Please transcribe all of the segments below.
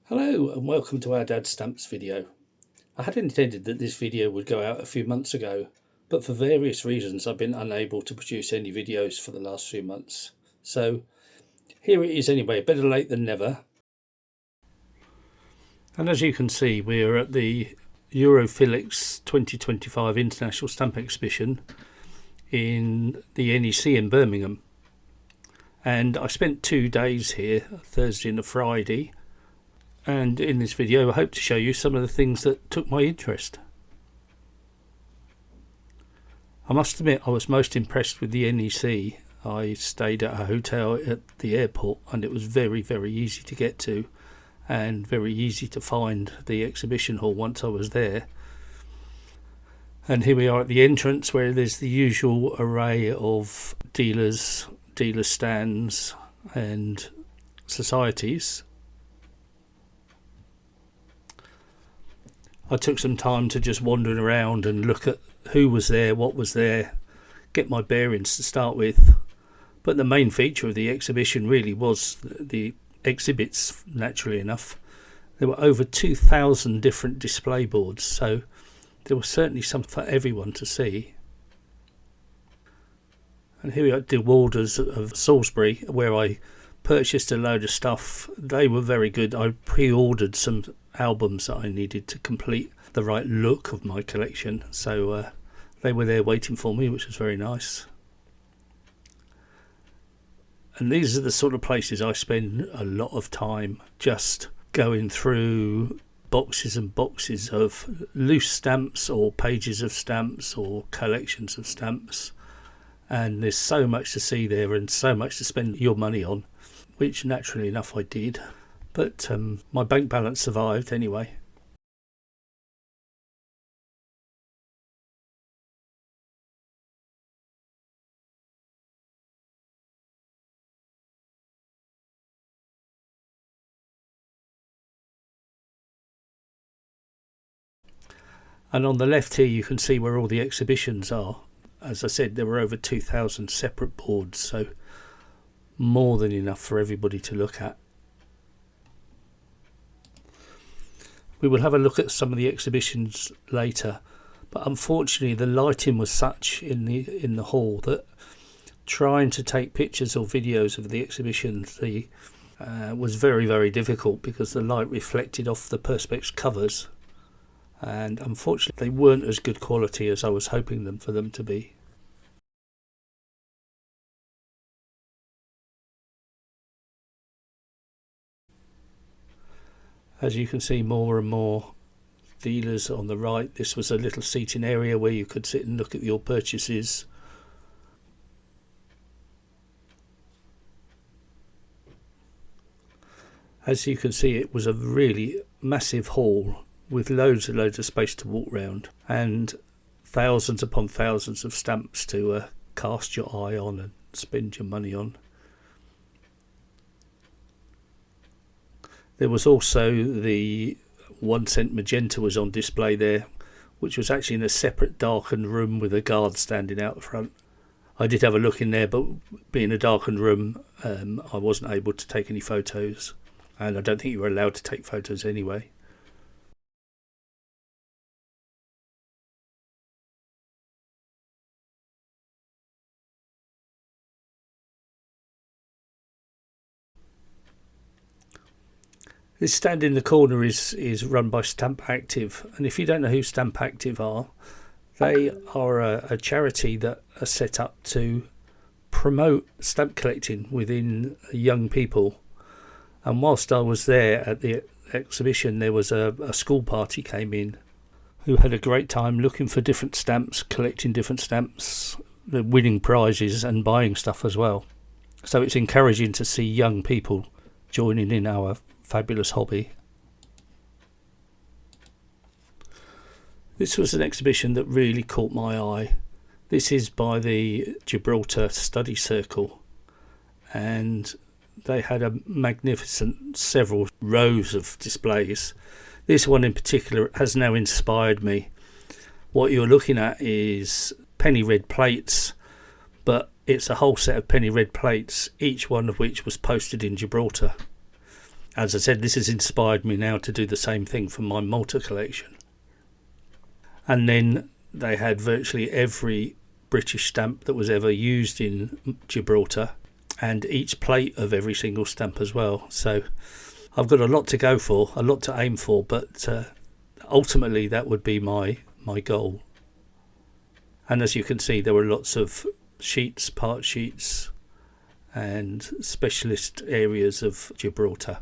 Hello and welcome to Ourdadsstamps video. I had intended that this video would go out a few months ago, but for various reasons I've been unable to produce any videos for the last few months. So here it is anyway, better late than never. And as you can see, we're at the Europhilex 2025 International Stamp Exhibition in the NEC in Birmingham. And I spent 2 days here, a Thursday and a Friday. And in this video I hope to show you some of the things that took my interest. I must admit I was most impressed with the NEC. I stayed at a hotel at the airport and it was very easy to get to and very easy to find the exhibition hall once I was there. And here we are at the entrance where there's the usual array of dealer stands and societies. I took some time to just wander around and look at who was there, what was there, get my bearings to start with. But the main feature of the exhibition really was the exhibits, naturally enough. There were over 2,000 different display boards, so there was certainly something for everyone to see. And here we are at De Walders of Salisbury, where I purchased a load of stuff. They were very good. I pre-ordered some albums that I needed to complete the right look of my collection, so they were there waiting for me, which was very nice. And these are the sort of places I spend a lot of time, just going through boxes and boxes of loose stamps or pages of stamps or collections of stamps, and there's so much to see there and so much to spend your money on, which naturally enough I did. But my bank balance survived anyway. And on the left here you can see where all the exhibitions are. As I said, there were over 2,000 separate boards, so more than enough for everybody to look at. We will have a look at some of the exhibitions later, but unfortunately the lighting was such in the hall that trying to take pictures or videos of the exhibitions was very difficult, because the light reflected off the perspex covers, and unfortunately they weren't as good quality as I was hoping for them to be. As you can see, more and more dealers on the right. This was a little seating area where you could sit and look at your purchases. As you can see, it was a really massive hall with loads of space to walk around, and thousands upon thousands of stamps to cast your eye on and spend your money on. There was also the 1 cent magenta was on display there, which was actually in a separate darkened room with a guard standing out front. I did have a look in there, but being a darkened room, I wasn't able to take any photos, and I don't think you were allowed to take photos anyway. This stand in the corner is run by Stamp Active, and if you don't know who Stamp Active are, they are a charity that are set up to promote stamp collecting within young people. And whilst I was there at the exhibition, there was a school party came in who had a great time looking for different stamps, collecting different stamps, winning prizes and buying stuff as well. So it's encouraging to see young people joining in our fabulous hobby. This was an exhibition that really caught my eye. This is by the Gibraltar Study Circle, and they had a magnificent several rows of displays. This one in particular has now inspired me. What you're looking at is penny red plates, but it's a whole set of penny red plates, each one of which was posted in Gibraltar. As I said, this has inspired me now to do the same thing for my Malta collection. And then they had virtually every British stamp that was ever used in Gibraltar, and each plate of every single stamp as well. So I've got a lot to go for, a lot to aim for, but ultimately that would be my goal. And as you can see, there were lots of sheets, part sheets, and specialist areas of Gibraltar.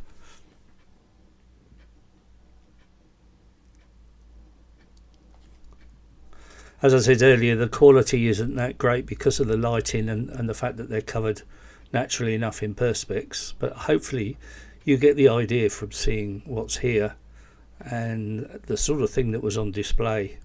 As I said earlier, the quality isn't that great because of the lighting and the fact that they're covered naturally enough in perspex, but hopefully you get the idea from seeing what's here and the sort of thing that was on display.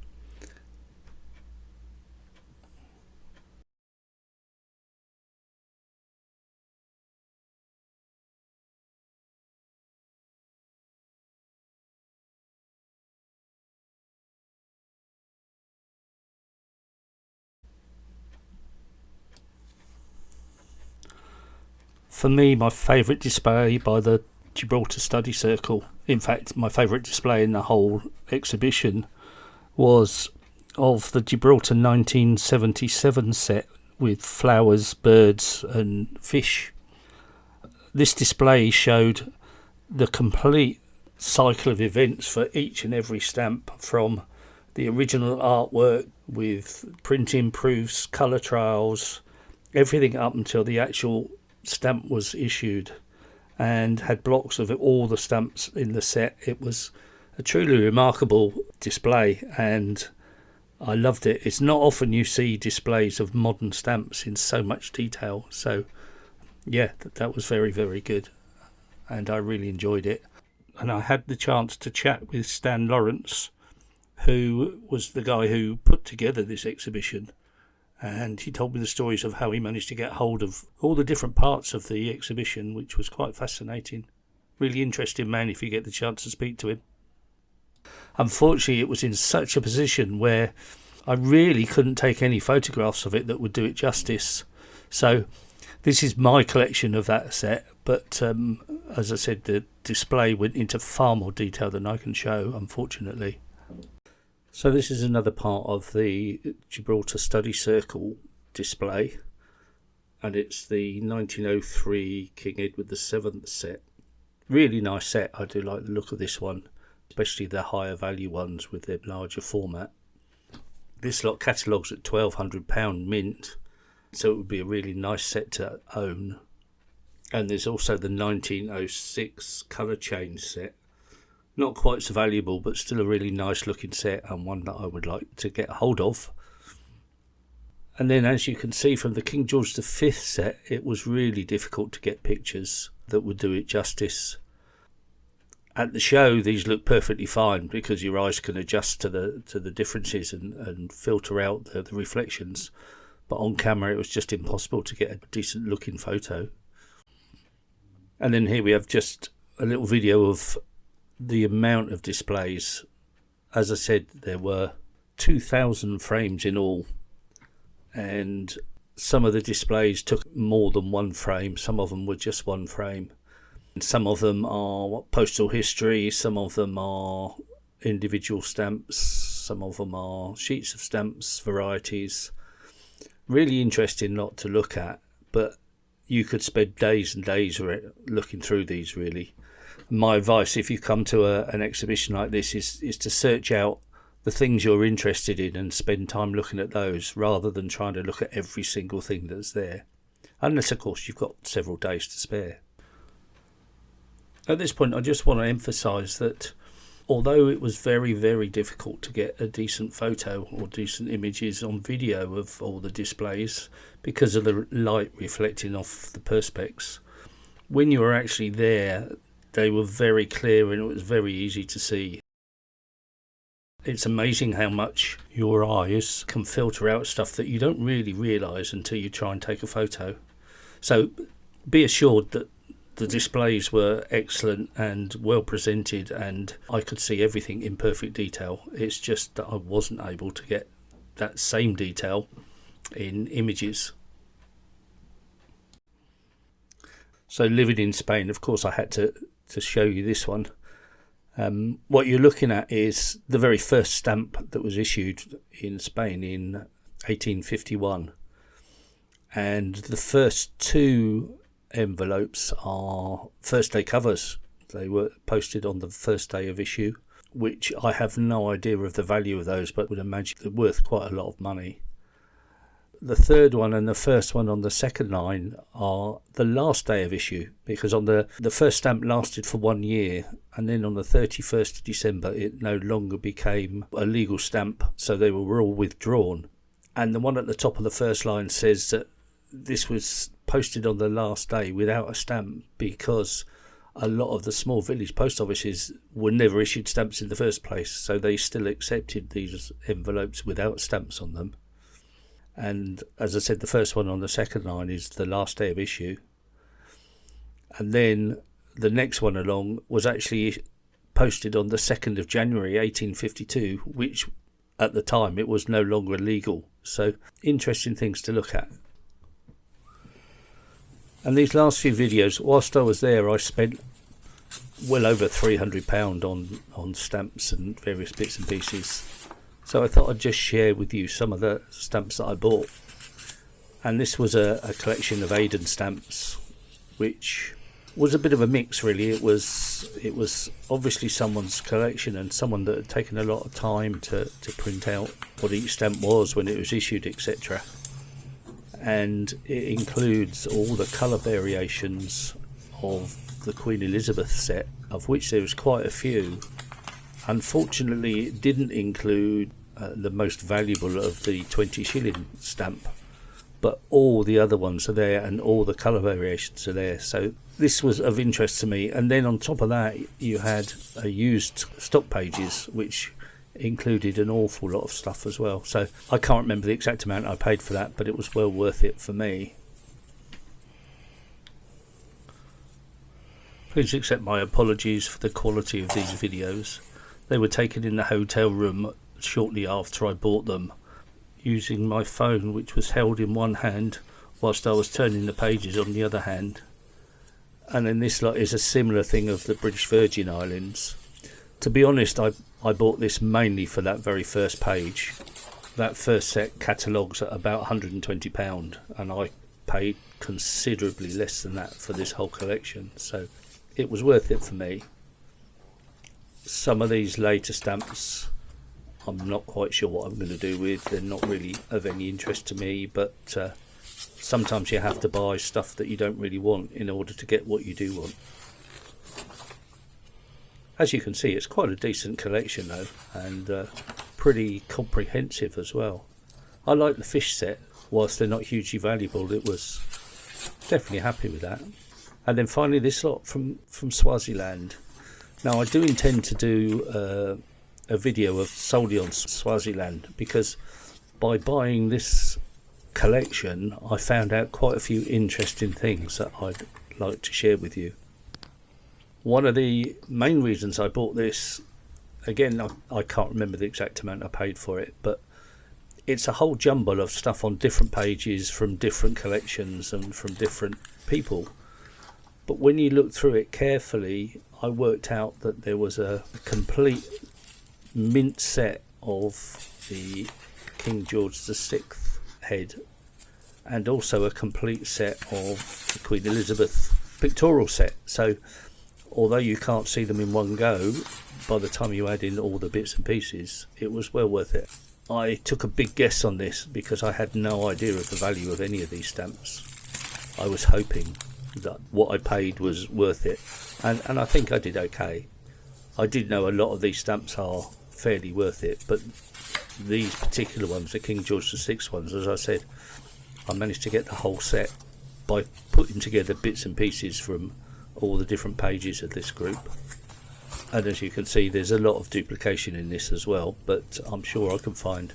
For me, my favourite display by the Gibraltar Study Circle, in fact my favourite display in the whole exhibition, was of the Gibraltar 1977 set with flowers, birds and fish. This display showed the complete cycle of events for each and every stamp, from the original artwork with printing proofs, colour trials, everything up until the actual stamp was issued, and had blocks of all the stamps in the set. It was a truly remarkable display and I loved it. It's not often you see displays of modern stamps in so much detail, so yeah, that was very, very good and I really enjoyed it. And I had the chance to chat with Stan Lawrence, who was the guy who put together this exhibition, and he told me the stories of how he managed to get hold of all the different parts of the exhibition, which was quite fascinating. Really interesting man if you get the chance to speak to him. Unfortunately, it was in such a position where I really couldn't take any photographs of it that would do it justice. So this is my collection of that set, but as I said, the display went into far more detail than I can show, unfortunately. So this is another part of the Gibraltar Study Circle display, and it's the 1903 King Edward VII set. Really nice set. I do like the look of this one, especially the higher value ones with their larger format. This lot catalogues at £1,200 mint, so it would be a really nice set to own. And there's also the 1906 colour change set. Not quite so valuable, but still a really nice looking set and one that I would like to get hold of. And then, as you can see from the King George V set, it was really difficult to get pictures that would do it justice. At the show, these look perfectly fine because your eyes can adjust to the differences and filter out the reflections. But on camera, it was just impossible to get a decent looking photo. And then here we have just a little video of the amount of displays. As I said, there were 2,000 frames in all, and some of the displays took more than one frame. Some of them were just one frame, and some of them are postal history, some of them are individual stamps, some of them are sheets of stamps, varieties. Really interesting lot to look at, but you could spend days and days looking through these, really. My advice, if you come to an exhibition like this, is to search out the things you're interested in and spend time looking at those rather than trying to look at every single thing that's there. Unless, of course, you've got several days to spare. At this point, I just want to emphasise that although it was very, very difficult to get a decent photo or decent images on video of all the displays because of the light reflecting off the perspex, when you were actually there, they were very clear and it was very easy to see. It's amazing how much your eyes can filter out stuff that you don't really realise until you try and take a photo. So be assured that the displays were excellent and well presented and I could see everything in perfect detail. It's just that I wasn't able to get that same detail in images. So living in Spain, of course, I had to to show you this one. What you're looking at is the very first stamp that was issued in Spain in 1851, and the first two envelopes are first day covers. They were posted on the first day of issue, which I have no idea of the value of those, but would imagine they're worth quite a lot of money. The third one and the first one on the second line are the last day of issue, because on the first stamp lasted for 1 year, and then on the 31st of December it no longer became a legal stamp, so they were all withdrawn. And the one at the top of the first line says that this was posted on the last day without a stamp, because a lot of the small village post offices were never issued stamps in the first place, so they still accepted these envelopes without stamps on them. And as I said, the first one on the second line is the last day of issue. And then the next one along was actually posted on the 2nd of January 1852, which at the time it was no longer illegal. So interesting things to look at. And these last few videos, whilst I was there, I spent well over £300 on stamps and various bits and pieces. So I thought I'd just share with you some of the stamps that I bought. And this was a collection of Aden stamps, which was a bit of a mix really. It was obviously someone's collection, and someone that had taken a lot of time to print out what each stamp was when it was issued, etc. And it includes all the colour variations of the Queen Elizabeth set, of which there was quite a few. Unfortunately, it didn't include the most valuable of the 20 shilling stamp, but all the other ones are there and all the colour variations are there. So this was of interest to me. And then on top of that, you had used stock pages, which included an awful lot of stuff as well. So I can't remember the exact amount I paid for that, but it was well worth it for me. Please accept my apologies for the quality of these videos. They were taken in the hotel room shortly after I bought them, using my phone, which was held in one hand whilst I was turning the pages on the other hand. And then this lot is a similar thing of the British Virgin Islands. To be honest, I bought this mainly for that very first page. That first set catalogues at about £120, and I paid considerably less than that for this whole collection, so it was worth it for me. Some of these later stamps I'm not quite sure what I'm going to do with. They're not really of any interest to me, but sometimes you have to buy stuff that you don't really want in order to get what you do want. As you can see, it's quite a decent collection though, and pretty comprehensive as well. I like the fish set. Whilst they're not hugely valuable, it was definitely happy with that. And then finally this lot from Swaziland. Now I do intend to do a video of solely on Swaziland, because by buying this collection I found out quite a few interesting things that I'd like to share with you. One of the main reasons I bought this, again I can't remember the exact amount I paid for it, but it's a whole jumble of stuff on different pages from different collections and from different people. But when you look through it carefully, I worked out that there was a complete mint set of the King George VI head, and also a complete set of the Queen Elizabeth pictorial set. So although you can't see them in one go, by the time you add in all the bits and pieces, it was well worth it. I took a big guess on this because I had no idea of the value of any of these stamps. I was hoping that what I paid was worth it, and I think I did okay. I did know a lot of these stamps are fairly worth it, but these particular ones, the King George VI ones, as I said, I managed to get the whole set by putting together bits and pieces from all the different pages of this group. And as you can see, there's a lot of duplication in this as well, but I'm sure I can find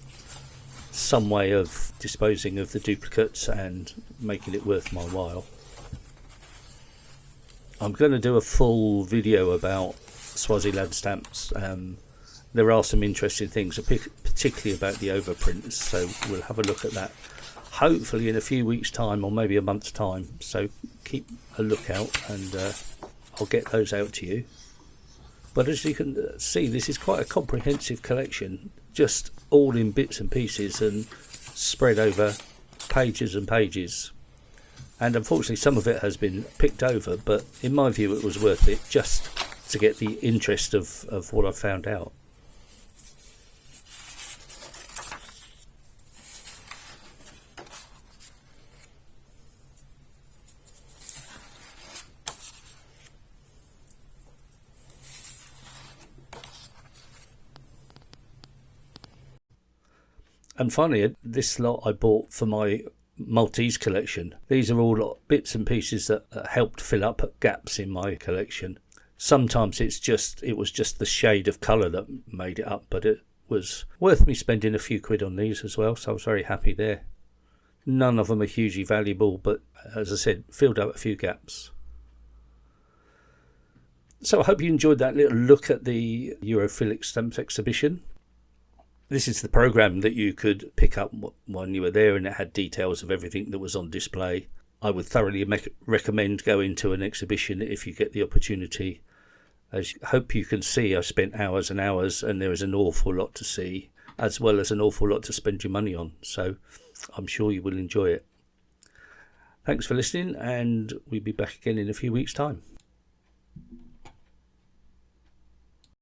some way of disposing of the duplicates and making it worth my while. I'm going to do a full video about Swaziland stamps. There are some interesting things, particularly about the overprints, so we'll have a look at that hopefully in a few weeks' time, or maybe a month's time, so keep a lookout, and I'll get those out to you. But as you can see, this is quite a comprehensive collection, just all in bits and pieces and spread over pages and pages. And unfortunately some of it has been picked over, but in my view it was worth it just to get the interest of what I found out. And finally, this lot I bought for my Maltese collection. These are all bits and pieces that helped fill up gaps in my collection. Sometimes it was just the shade of colour that made it up, but it was worth me spending a few quid on these as well, so I was very happy there. None of them are hugely valuable, but as I said, filled up a few gaps. So I hope you enjoyed that little look at the Europhilex stamps exhibition. This is the programme that you could pick up when you were there, and it had details of everything that was on display. I would thoroughly recommend going to an exhibition if you get the opportunity. As I hope you can see, I spent hours and hours, and there is an awful lot to see, as well as an awful lot to spend your money on. So I'm sure you will enjoy it. Thanks for listening, and we'll be back again in a few weeks' time.